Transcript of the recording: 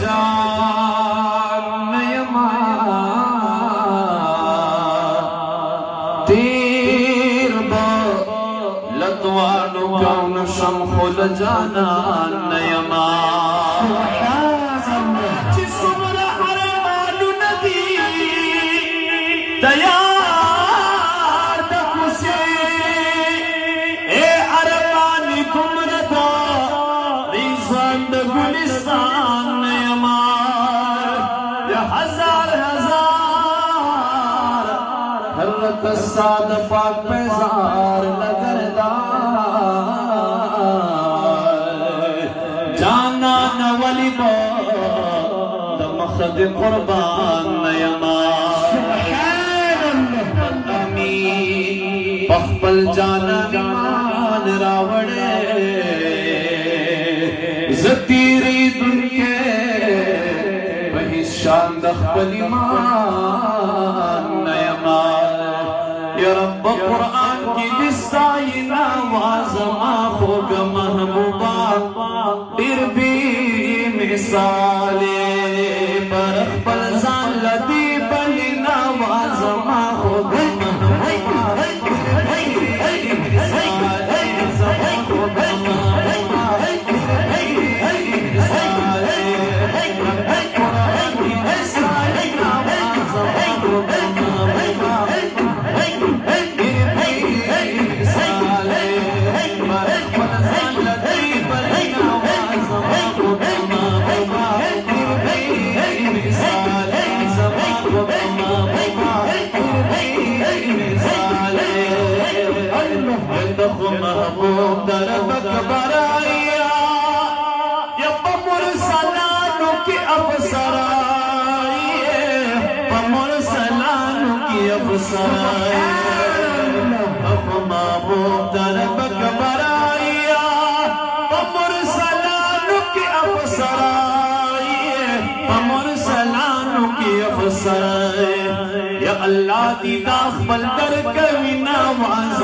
जान यमा तीर लतवानु कौन शमखुल जाना नयमा जिसुमर हरमानु नदी तैयार तकुसे ए अरमानी कुमरता रिजवान गुलिस्तान नयमा या हजार हजार हरत साद पाक पैजार जाना न वली मखद कुर्बान नयमा पखपल जाना मान रावणे जतीरी दुनिया वही शान दखपली मान नयमा या रब कुरान की दिस्ताइना वाज़मा होग महबूबा फिर भी मिसाले बरख पल जान लदी बलिना वाज़मा होग महबूबा महबूब दरबक बराया या मुरसलानु की अफसराए मुरसलानु की अफसराए महबूब दरबक बराया मुरसलानु की अफसराए मुरसलानु की अफसराए या अल्लाह दी दाखल कर कविना वाज़